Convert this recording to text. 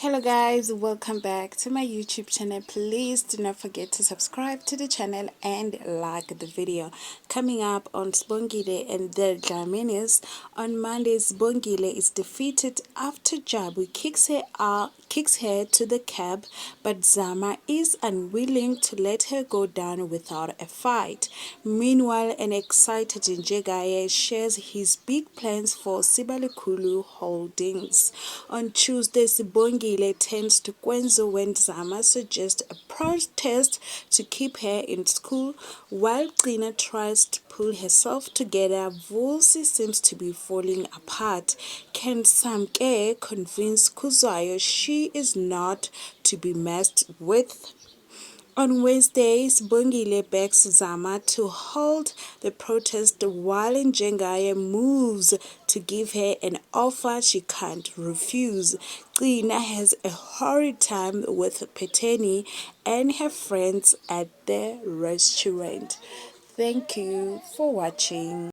Hello guys, welcome back to my YouTube channel. Please do not forget to subscribe to the channel and like the video. Coming up on Sibongile and the Dlaminis, on Monday Sibongile is defeated after Jabu kicks her to the cab, but Zama is unwilling to let her go down without a fight. Meanwhile, an excited Njengaye shares his big plans for Sibo Holdings. On Tuesday, Sibongile turns to Kwenzo when Zama suggests a protest to keep her in school, while Tina tries to pull herself together. Vulsi seems to be falling apart. Can Samke convince Kuzwayo she is not to be messed with? On Wednesday, Sibongile begs Zama to hold the protest while Njengaye moves to give her an offer she can't refuse. Tina has a horrid time with Peteni and her friends at the restaurant. Thank you for watching.